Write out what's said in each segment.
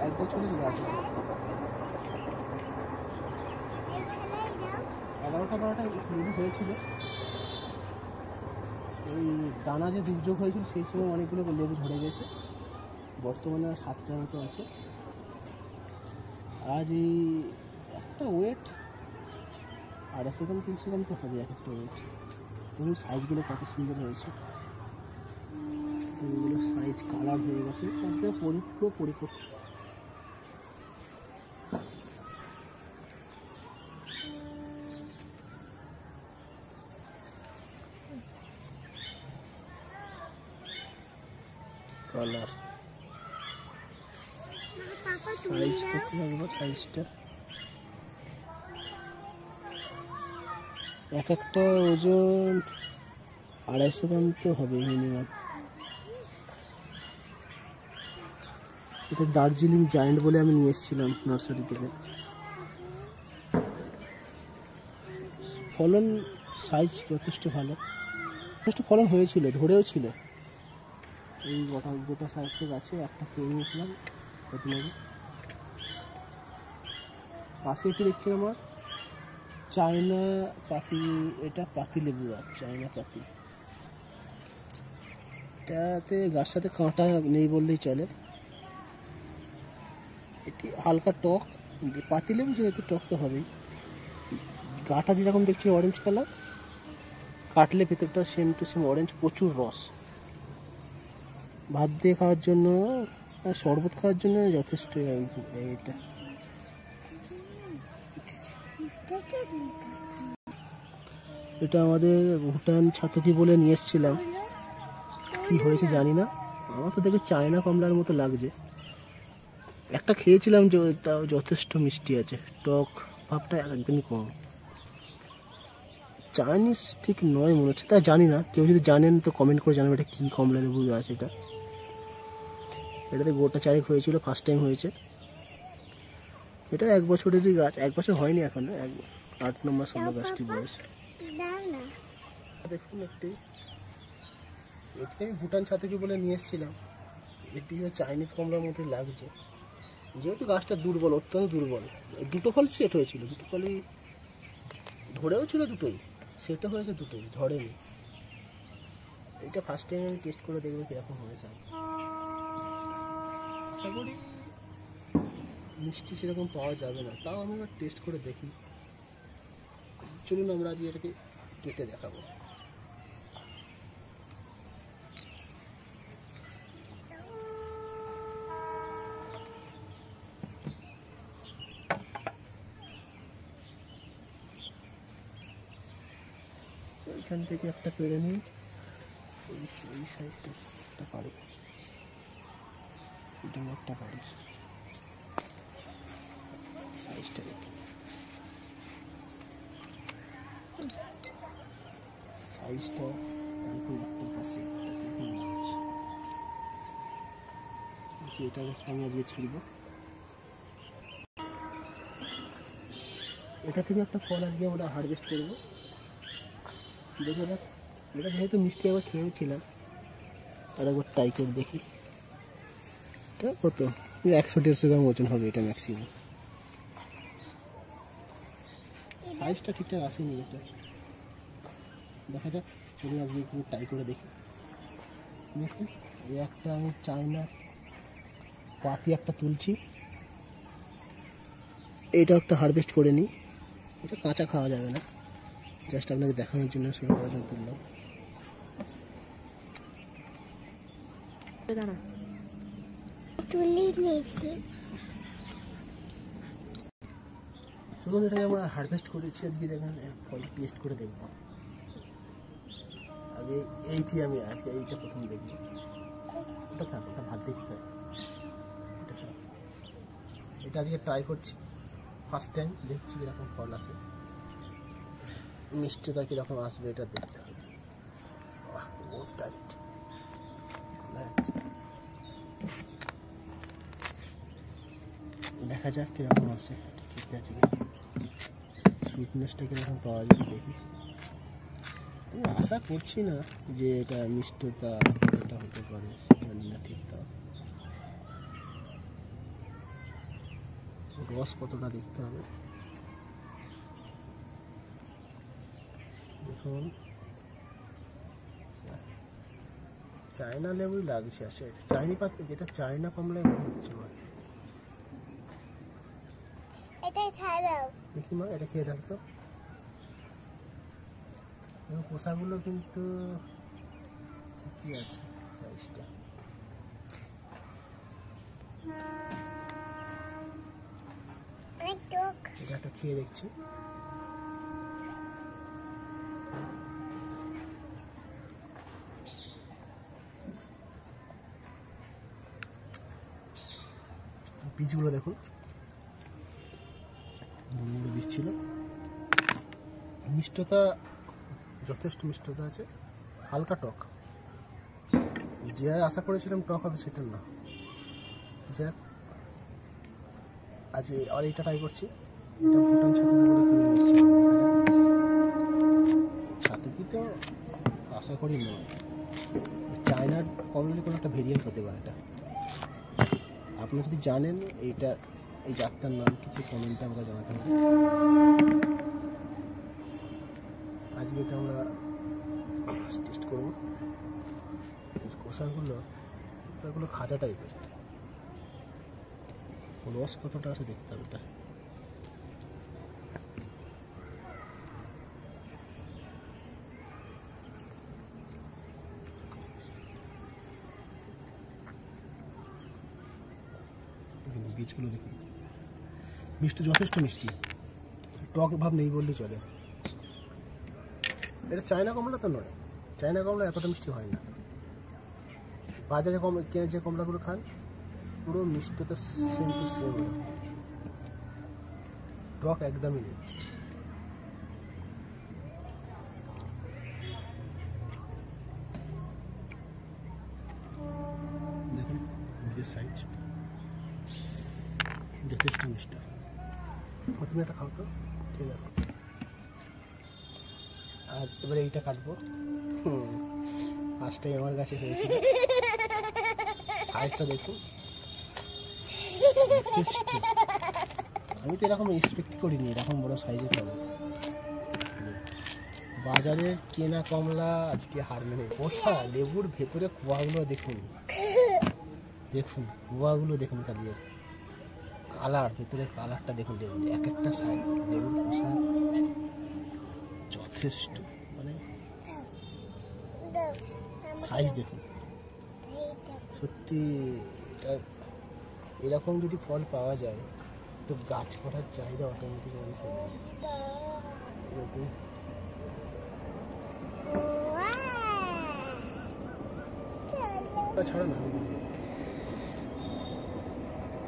এক বছরের গাছ। 11টা 12টা লেবু হয়েছিল। ওই দানা যে দুর্যোগ হয়েছিল সেই সময় অনেকগুলো লেবু ঝরে গেছে। বর্তমানে 7টার মতো আছে। আজ এই একটা ওয়েট 250 গ্রাম 300 গ্রাম তো হবে এক একটা ওয়েট। এবং সাইজগুলো কত সুন্দর হয়েছে, এগুলো সাইজ কালার হয়ে গেছে, একদম পুরো পরিপক্ক। কালার সাইজটা কি হবে? সাইজটা এক একটা ওজন 250 গ্রাম তো হবে মিনিমাম। এটা দার্জিলিং জায়েন্ট বলে আমি নিয়ে এসেছিলাম নার্সারি থেকে। ফলন সাইজ যথেষ্ট ভালো, যথেষ্ট ফলন হয়েছিল, ধরেও ছিল। এই গোটা সাইজটা গাছে একটা খেয়ে নিয়েছিলাম প্রথমে। পাশে একটু দেখছি আমার চায়না পাতি, এটা পাতি লেবু গাছ, চায়না পাতি। এটাতে গাছটাতে কাঁটা নেই বললেই চলে। এটি হালকা টক, পাতি লেবু যেহেতু টক তো হবেই। গাটা যেরকম দেখছি অরেঞ্জ কালার, কাটলে ভেতরটা সেম টু সেম অরেঞ্জ, প্রচুর রস। ভাত দিয়ে খাওয়ার জন্য, শরবত খাওয়ার জন্য যথেষ্ট এটা। এটা আমাদের ভুটান ছাতকি বলে নিয়ে এসেছিলাম, কি হয়েছে জানি না। আমার তো দেখে চায়না কমলার মতো লাগছে। একটা খেয়েছিলাম যে তাও যথেষ্ট মিষ্টি আছে, টক ভাবটা একদমই কম। চাইনিজ ঠিক নয় মনে হচ্ছে, তা জানি না। কেউ যদি জানেন তো কমেন্ট করে জানাবেন এটা কী কমলা লেবু গাছ। এটাতে গোটা চারেক হয়েছিল, ফার্স্ট টাইম হয়েছে। এটা 1 বছরেরই গাছ, 1 বছর হয়নি এখনো, 8 মাস হলো গাছটি বয়স। দেখুন এটি আমি ভুটান ছাতকি বলে নিয়ে এসেছিলাম। এটি চাইনিজ কমলার মধ্যে লাগছে, যেহেতু গাছটা দুর্বল, অত্যন্ত দুর্বল। দুটো ফল সেট হয়েছিল, দুটো ফলই ধরেও ছিল, দুটোই সেটও হয়েছে, দুটোই ঝড়েনি। এটা ফার্স্ট টাইম আমি টেস্ট করে দেখবো কীরকম হয়েছে। আশা করি মিষ্টি সেরকম পাওয়া যাবে না, তাও আমি এবার টেস্ট করে দেখি। চলুন আমরা আজকে এটাকে কেটে দেখাবো। এখান থেকে একটা পেড়ে নিই, এই সাইজটা একটা পারি, এটা একটা পারি, সাইজটা দেখি, সাইজটা দেখুন একটা পাশে এটা আমি আজকে ছিড়ব। এটা থেকে একটা ফল আজকে আমরা হারভেস্ট করবো। দেখা যাক, এটা যেহেতু মিষ্টি আবার খেয়েছিলাম, আর একবার ট্রাই করে দেখি। এটা কত 100-150 গ্রাম ওজন হবে এটা ম্যাক্সিমাম। সাইজটা ঠিকঠাক আসেনি এটা, দেখা যাক। চলুন আজকে একটু ট্রাই করে দেখি। দেখুন এই একটা আমি চায়না পাতি একটা তুলছি, এইটা একটা হারভেস্ট করে নিই। এটা কাঁচা খাওয়া যাবে না, জাস্ট আপনাকে দেখানোর জন্য শুরু করার জন্য তুললাম। চলুন এটাকে আমরা হারভেস্ট করেছি আজকে, দেখেন ফল টেস্ট করে দেখবো। আগে এইটি আমি আজকে এইটা প্রথম দেখবো। ওটা থাক, ওটা ভাত দেখতে হয়, এটা থাক। এটা আজকে ট্রাই করছি, ফার্স্ট টাইম দেখছি কীরকম ফল আসে, মিষ্টিটা কীরকম আসবে এটা দেখতে হবে। বহুত টাইট দেখা যাক কীরকম আসে, ঠিক আছে সুইটনেসটা কীরকম পাওয়া যায় দেখি। আমি আশা করছি না যে এটা মিষ্টতা এটা হতে পারে, জানি না ঠিক। তা রস কতটা দেখতে হবে। দেখুন চায়না লেবুই লাগছে, আসে চাইনি পাতা, যেটা চায়না কমলায় মনে হচ্ছে। দেখি মা, এটা খেয়ে থাকতো। খোসাগুলো কিন্তু ঠিকই আছে সাইজটা। এটা একটা খেয়ে দেখছি। বীজগুলো দেখুন, বীজ ছিল। মিষ্টতা যথেষ্ট মিষ্টতা আছে, হালকা টক। যে আশা করেছিলাম টক হবে সেটা না। যাক, আজ আর এইটা ট্রাই করছি। এটা ভুটান ছাতুকি বলে কিনে এসেছি। ছাতুকি তো আশা করি নয়, চায়নার কমলি কোনো একটা ভেরিয়েন্ট হতে পারে এটা। আপনি যদি জানেন এইটা, এই জাতটার নাম কিছু কমেন্টে আমাকে জানাতে হবে। আজকে এটা আমরা টেস্ট করবো। খোসাগুলো খাঁচা টাইপের, রস কতটা আছে দেখতে হবে। এটা বীজগুলো দেখুন, মিষ্টি যথেষ্ট মিষ্টি, টক ভাব নেই বললেই চলে। এটা চায়না কমলা তো নয়, চায়না কমলা এতটা মিষ্টি হয় না। বাজারে যে কমলাগুলো খান পুরো মিষ্টিটা সেম টু সেম, টক একদমই নেই। দেখুন বীজের সাইজ যথেষ্ট মিষ্টি। প্রথমে একটা খাও তো, ঠিক আছে। আর এবারে এইটা কাটবো। ফার্স্টটাই আমার কাছে হয়েছিল। সাইজটা দেখুন, আমি তো এরকম এক্সপেক্ট করিনি এরকম বড় সাইজের পাবো। বাজারের কেনা কমলা আজকে হার মেনে। কষা লেবুর ভেতরে কুয়াগুলো দেখুন, দেখুন কুয়াগুলো দেখুন, কালিয়ার কালার, ভেতরে কালারটা দেখুন। লেবুর এক একটা সাইজ, লেবুর কষা যথেষ্ট, মানে সাইজ দেখুন। সত্যি এরকম যদি ফল পাওয়া যায় তো গাছ করার চাহিদা অটোমেটিক মানুষের ছাড়া না।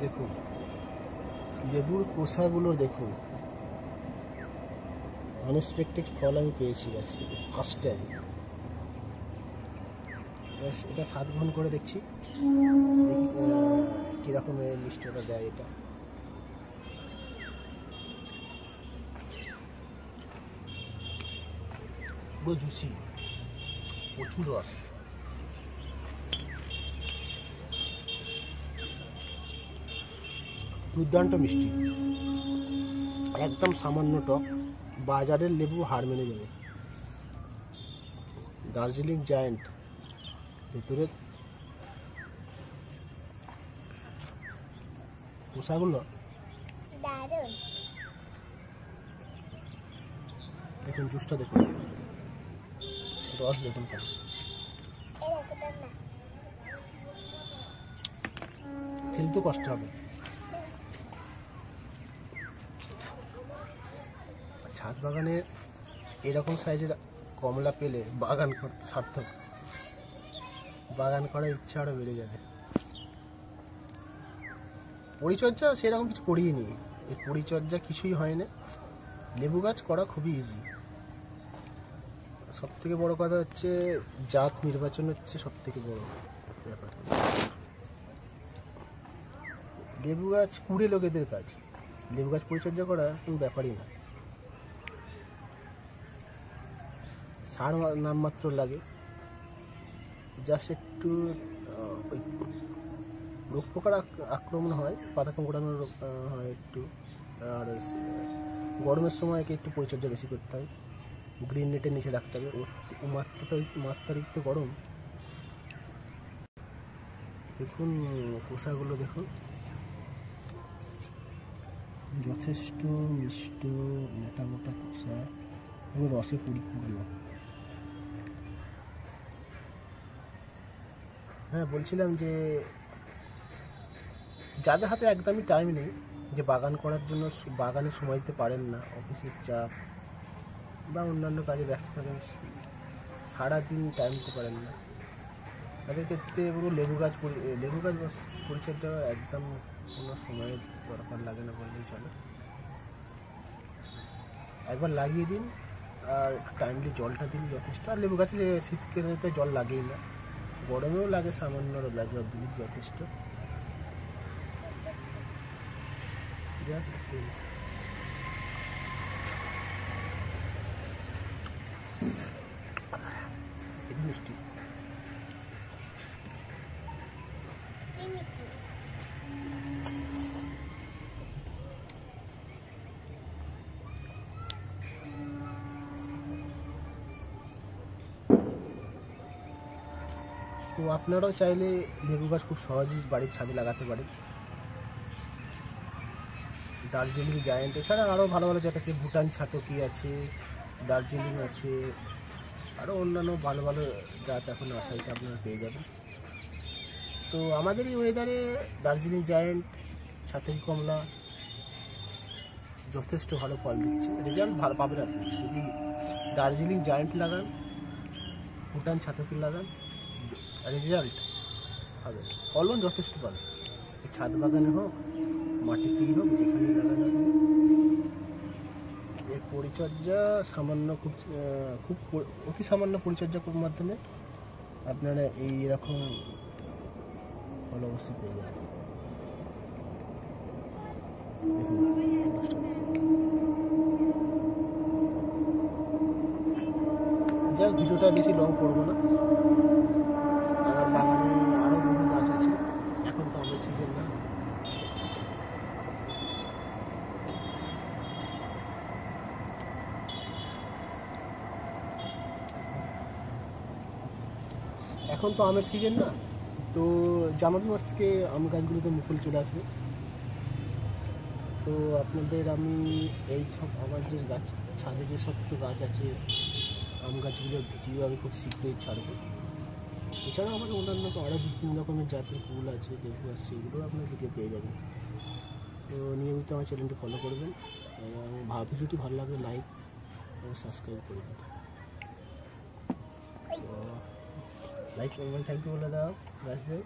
দেখুন লেবুর কোষাগুলো দেখুন, আনএক্সপেক্টেড ফল আমি পেয়েছি গাছ থেকে ফার্স্ট টাইম। এটা স্বাদ গ্রহণ করে দেখছি, দেখি কীরকমের মিষ্টতা দেয় এটা। পুরো জুসি, প্রচুর রস। দুর্দান্ত মিষ্টি, একদম সামান্য টক। বাজারের লেবু হার মেনে যাবে। দার্জিলিং জায়ান্ট ভেতরের খোসাগুলো দেখুন, জুসটা দেখুন, রস দেখুন, ফেলতে কষ্ট হবে। ছাদ বাগানে এরকম সাইজের কমলা পেলে বাগান করতে সার্থক, বাগান করার ইচ্ছা আরও বেড়ে যাবে। পরিচর্যা সেরকম কিছু করিনি, এই পরিচর্যা কিছুই হয় না। লেবু গাছ করা খুবই ইজি। সব থেকে বড় কথা হচ্ছে জাত নির্বাচন হচ্ছে সব থেকে বড় ব্যাপার। লেবু গাছ কুড়ে লোকেদের কাজ, লেবু গাছ পরিচর্যা করা কোনো ব্যাপারই না। সার নামমাত্র লাগে, জাস্ট একটু ওই রোগ পোকার আক্রমণ হয়, পাতা কুঁকড়ানোর হয় একটু। আর গরমের সময় একে একটু পরিচর্যা বেশি করতে হয়, গ্রিন নেটের নিচে রাখতে হবে। মাত্রাতিরিক্ত গরম। দেখুন কোষাগুলো দেখুন, যথেষ্ট মিষ্ট মোটা মোটা কোষা, পুরো রসে পরিপূর্ণ। হ্যাঁ, বলছিলাম যে যাদের হাতে একদমই টাইম নেই, যে বাগান করার জন্য বাগানে সময় দিতে পারেন না, অফিসের চাপ বা অন্যান্য কাজে ব্যস্ত থাকেন, সারাদিন টাইম দিতে পারেন না, তাদের ক্ষেত্রে পুরো লেবু গাছ পরিচর্যা একদম কোনো সময়ের দরকার লাগে না বললেই চলে। একবার লাগিয়ে দিন আর টাইমলি জলটা দিন যথেষ্ট। আর লেবু গাছে শীতকালে জল লাগেই না, গরমেও লাগে সামান্য, জল দিন যথেষ্ট। মিষ্টি। তো আপনারাও চাইলে লেবু গাছ খুব সহজেই বাড়ির ছাদে লাগাতে পারেন। দার্জিলিং জায়েন্ট এছাড়া আরও ভালো ভালো জাত আছে, ভুটান ছাতকি আছে, দার্জিলিং আছে, আরও অন্যান্য ভালো ভালো জাত এখন আসাইতে আপনারা পেয়ে যাবেন। তো আমাদের এই ওয়েদারে দার্জিলিং জায়েন্ট, ছাতকি কমলা যথেষ্ট ভালো ফল দিচ্ছে, রেজাল্ট ভালো পাবেন আপনি যদি দার্জিলিং জায়েন্ট লাগান, ভুটান ছাতকি লাগান, রেজাল্ট হবে, ফলন যথেষ্ট পাবেন। এই ছাদ বাগানে হোক, মাটিতেই হোক, যেখানে লাগানো হবে। এর পরিচর্যা সামান্য, খুব অতি সামান্য পরিচর্যার মাধ্যমে আপনারা এইরকম ফল অবশ্যই পেয়ে যাবেন। যাই হোক, ভিডিওটা বেশি লং করবো না। আমার বাগানে আরও বহু গাছ আছে, এখন তো আমের সিজন না। এখন তো আমের সিজন না, তো জানুয়ারি মাস থেকে আম গাছগুলোতে মুকুল চলে আসবে। তো আপনাদের আমি এই সব আমার যে গাছ, ছাদে যে সব তো গাছ আছে, আম গাছগুলোর ভিডিও আমি খুব শীঘ্রই ছাড়বো। এছাড়াও আমার অন্যান্য আরও 2-3 রকমের জাতের ফুল আছে, লেবু আছে, সেগুলোও আপনার ভিডিও পেয়ে যাবেন। তো নিয়মিত আমার চ্যানেলটি ফলো করবেন এবং ভিডিওটি ভালো লাগলে লাইক এবং সাবস্ক্রাইব করবেন। তো লাইক করবেন, থ্যাংক ইউ বলে দাও গাছদের।